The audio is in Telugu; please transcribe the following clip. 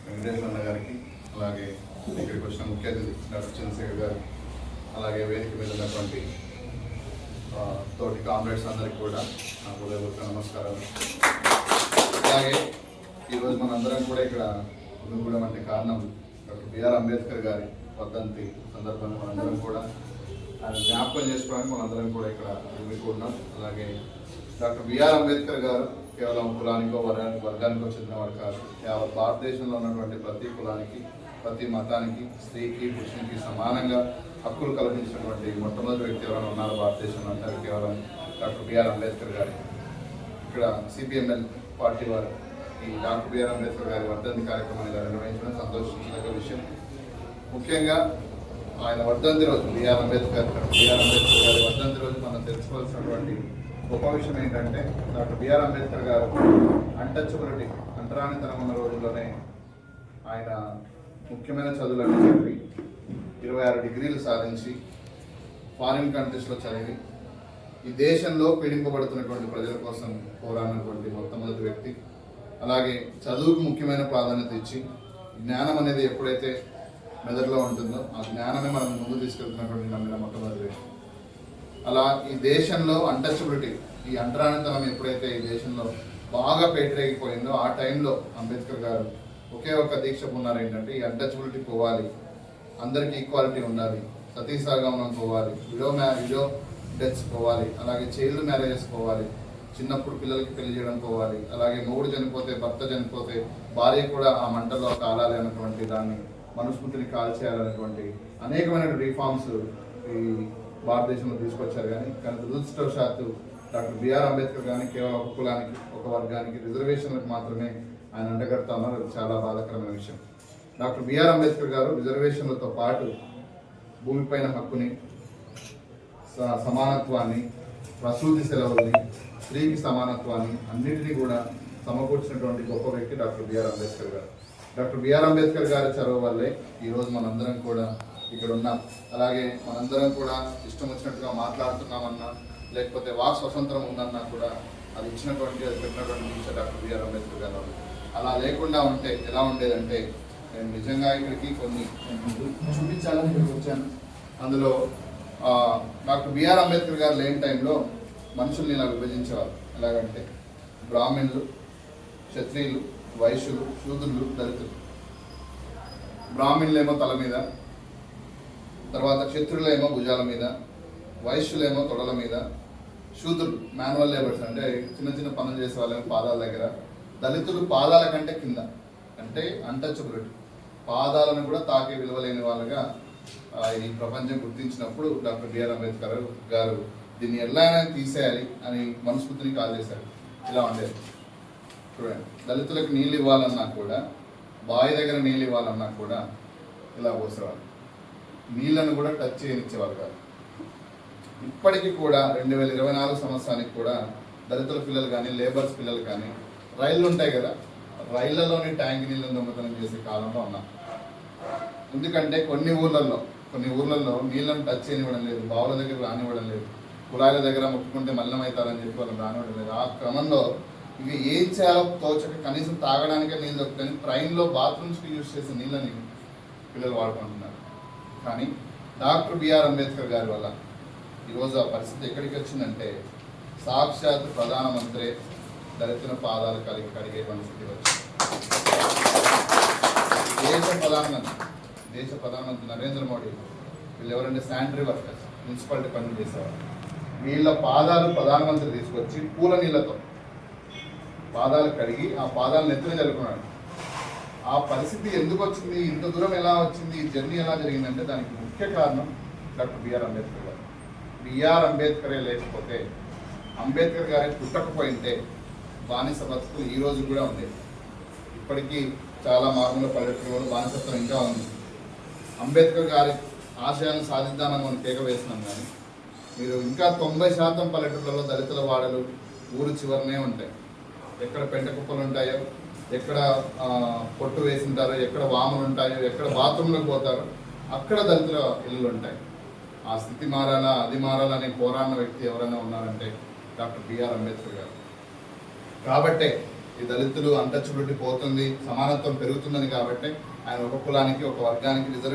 వెంకటేశ్వర అన్న గారికి, అలాగే ఇక్కడికి వచ్చిన ముఖ్య అతిథి డాక్టర్ చంద్రశేఖర్ గారు, అలాగే వేదిక మీద ఉన్నటువంటి తోటి కామ్రేడ్స్ అందరికీ కూడా నా హృదయపూర్వక నమస్కారాలు. అలాగే ఈరోజు మనందరం కూడా ఇక్కడ ఉండడం అంటే కారణం డాక్టర్ బిఆర్ అంబేద్కర్ గారి వర్ధంతి సందర్భంగా మనందరం కూడా ఆయన జ్ఞాపకం చేసుకోవడానికి మనందరం కూడా ఇక్కడ ఎదుర్కొన్నాం. అలాగే డాక్టర్ బిఆర్ అంబేద్కర్ గారు కేవలం కులానికో వర్గానికో చెందినవాడు కాదు. యావత్ భారతదేశంలో ఉన్నటువంటి ప్రతి కులానికి, ప్రతి మతానికి, స్త్రీకి, పురుషునికి సమానంగా హక్కులు కల్పించినటువంటి మొట్టమొదటి వ్యక్తి ఎవరైనా ఉన్నారు భారతదేశంలో అంటారు కేవలం డాక్టర్ బిఆర్ అంబేద్కర్ గారు. ఇక్కడ సిపిఎంఎల్ పార్టీ వారు ఈ డాక్టర్ బిఆర్ అంబేద్కర్ గారి వర్ధంతి కార్యక్రమాన్ని నిర్వహించడం సంతోషించదగ్గ విషయం. ముఖ్యంగా ఆయన వర్ధంతి రోజు బిఆర్ అంబేద్కర్ గారి వర్ధంతి రోజు మనం తెలుసుకోవాల్సినటువంటి గొప్ప విషయం ఏంటంటే డాక్టర్ బిఆర్ అంబేద్కర్ గారు అన్టచబిలిటీ, అంటరానితనం ఉన్న రోజుల్లోనే ఆయన ముఖ్యమైన చదువులను చదివి 26 డిగ్రీలు సాధించి ఫారిన్ కంట్రీస్లో చదివి ఈ దేశంలో పీడింపబడుతున్నటువంటి ప్రజల కోసం పోరాడినటువంటి మొట్టమొదటి వ్యక్తి. అలాగే చదువుకు ముఖ్యమైన ప్రాధాన్యత ఇచ్చి జ్ఞానం అనేది ఎప్పుడైతే మెదడులో ఉంటుందో ఆ జ్ఞానమే మనం ముందు తీసుకెళ్తున్నటువంటి నమ్మిన మొట్టమొదటి వ్యక్తి. అలా ఈ దేశంలో అన్టచబిలిటీ, ఈ అంటరానితనం ఎప్పుడైతే ఈ దేశంలో బాగా పేటరేగిపోయిందో ఆ టైంలో అంబేద్కర్ గారు ఒకే ఒక దీక్ష ఉన్నారు ఏంటంటే ఈ అన్టచబిలిటీ పోవాలి, అందరికీ ఈక్వాలిటీ ఉండాలి, సతీసాగమనం పోవాలి, విడో డెత్స్ పోవాలి, అలాగే చైల్డ్ మ్యారేజెస్ పోవాలి, చిన్నప్పుడు పిల్లలకి పెళ్లి చేయడం పోవాలి, అలాగే మొగుడు చనిపోతే, భర్త చనిపోతే భార్య కూడా ఆ మంటల్లో కాలాలి అన్నటువంటి దాన్ని, మనుస్మృతిని కాల్చేయాలనేటువంటి అనేకమైన రిఫార్మ్స్ ఈ భారతదేశంలో తీసుకొచ్చారు. కానీ దురదృష్టవశాత్తు డాక్టర్ బిఆర్ అంబేద్కర్ గారిని కేవలం ఒక కులానికి, ఒక వర్గానికి, రిజర్వేషన్లకు మాత్రమే ఆయన అంటగడతా ఉన్నారు. అది చాలా బాధాకరమైన విషయం. డాక్టర్ బిఆర్ అంబేద్కర్ గారు రిజర్వేషన్లతో పాటు భూమిపైన హక్కుని, సమానత్వాన్ని, ప్రసూతి సెలవుల్ని, స్త్రీకి సమానత్వాన్ని అన్నింటినీ కూడా సమకూర్చినటువంటి గొప్ప వ్యక్తి డాక్టర్ బిఆర్ అంబేద్కర్ గారు. డాక్టర్ బిఆర్ అంబేద్కర్ గారి చదువు వల్లే ఈరోజు మనందరం కూడా ఇక్కడ ఉన్నాం. అలాగే మనందరం కూడా ఇష్టం వచ్చినట్టుగా మాట్లాడుతున్నామన్నా, లేకపోతే వాక్ స్వతంత్రం ఉందన్నా కూడా అది ఇచ్చినటువంటి, అది పెట్టినటువంటి దీక్ష డాక్టర్ బిఆర్ అంబేద్కర్ గారు. అలా లేకుండా ఉంటే ఎలా ఉండేదంటే, నేను నిజంగా ఇక్కడికి కొన్ని చూపించాలని ఇక్కడికి వచ్చాను. అందులో డాక్టర్ బిఆర్ అంబేద్కర్ గారు లేని టైంలో మనుషుల్ని ఇలా విభజించేవారు. ఎలాగంటే బ్రాహ్మణులు, క్షత్రియులు, వైశ్యులు, శూద్రులు, దళితులు. బ్రాహ్మణులేమో తల మీద, తర్వాత క్షత్రులేమో భుజాల మీద, వైశ్యులేమో తొడల మీద, శూద్రులు మాన్యువల్ లేబర్స్ అంటే చిన్న చిన్న పనులు చేసే వాళ్ళేమో పాదాల దగ్గర, దళితులు పాదాల కంటే కింద, అంటే అన్టచబిలిటీ, పాదాలను కూడా తాకే విలువలేని వాళ్ళగా ఈ ప్రపంచం గుర్తించినప్పుడు డాక్టర్ బిఆర్ అంబేద్కర్ గారు దీన్ని ఎలాగైనా తీసేయాలి అని మనుస్మృతిని కాల్ చేశారు. ఇలా ఉండేది చూడండి, దళితులకు నీళ్ళు ఇవ్వాలన్నా కూడా, బావి దగ్గర నీళ్ళు ఇవ్వాలన్నా కూడా ఇలా పోసేవాళ్ళు, నీళ్ళను కూడా టచ్ చేయనిచ్చేవాళ్ళు కాదు. ఇప్పటికీ కూడా 2024 సంవత్సరానికి కూడా దళితుల పిల్లలు కానీ, లేబర్స్ పిల్లలు కానీ రైళ్ళు ఉంటాయి కదా, రైళ్లలోని ట్యాంక్ నీళ్ళను దొంగతనం చేసే కాలంలో ఉన్నాం. ఎందుకంటే కొన్ని ఊర్లలో నీళ్ళను టచ్ చేయనివ్వడం లేదు, బావుల దగ్గర రానివ్వడం లేదు, కుళాయిల దగ్గర ముట్టుకుంటే మలినం అవుతారని చెప్పి వాళ్ళని రానివ్వడం లేదు. ఆ క్రమంలో ఇవి ఏం చేయాలో తోచక కనీసం తాగడానికే నీళ్ళు దొరుకుతాయని ట్రైన్లో బాత్రూమ్స్కి యూజ్ చేసే నీళ్ళని పిల్లలు వాడుకుంటున్నారు. కానీ డాక్టర్ బిఆర్ అంబేద్కర్ గారి వల్ల ఈరోజు ఆ పరిస్థితి ఎక్కడికి వచ్చిందంటే, సాక్షాత్ ప్రధానమంత్రి దళితుల పాదాలు కడిగే పరిస్థితి వచ్చింది. దేశ ప్రధానమంత్రి నరేంద్ర మోడీ, వీళ్ళు ఎవరంటే శానిటరీ వర్కర్స్, మున్సిపాలిటీ పనులు చేసేవారు, వీళ్ళ పాదాలు ప్రధానమంత్రి తీసుకొచ్చి పూల నీళ్ళతో పాదాలు కడిగి ఆ పాదాలను ఎత్తున జరుపుకున్నాడు. ఆ పరిస్థితి ఎందుకు వచ్చింది, ఇంత దూరం ఎలా వచ్చింది, ఈ జర్నీ ఎలా జరిగిందంటే దానికి ముఖ్య కారణం డాక్టర్ బిఆర్ అంబేద్కర్ గారు. బిఆర్ అంబేద్కరే లేకపోతే, అంబేద్కర్ గారి పుట్టకపోయింటే బానిస బతుకు ఈ రోజు కూడా ఉండేది. ఇప్పటికీ చాలా మారుమూల పల్లెటూరులో బానిసత్వం ఇంకా ఉంది. అంబేద్కర్ గారి ఆశయాలను సాధిద్దామని మనం కేక వేస్తున్నాం. కానీ మీరు ఇంకా 90% పల్లెటూర్లలో దళితుల వాడలు ఊరు చివరనే ఉంటాయి. ఎక్కడ పెంట కుప్పలు ఉంటాయో, ఎక్కడ పొట్టు వేసింటారో, ఎక్కడ వాములు ఉంటాయో, ఎక్కడ బాత్రూంలోకి పోతారో అక్కడ దళితుల ఇల్లులు ఉంటాయి. ఆ స్థితి మారాలా, అది మారాలని పోరాడిన వ్యక్తి ఎవరైనా ఉన్నారంటే డాక్టర్ బిఆర్ అంబేద్కర్ గారు. కాబట్టే ఈ దళితులు అన్టచబిలిటీ పోతుంది, సమానత్వం పెరుగుతుందని కాబట్టి ఆయన ఒక కులానికి ఒక వర్గానికి రిజర్వేషన్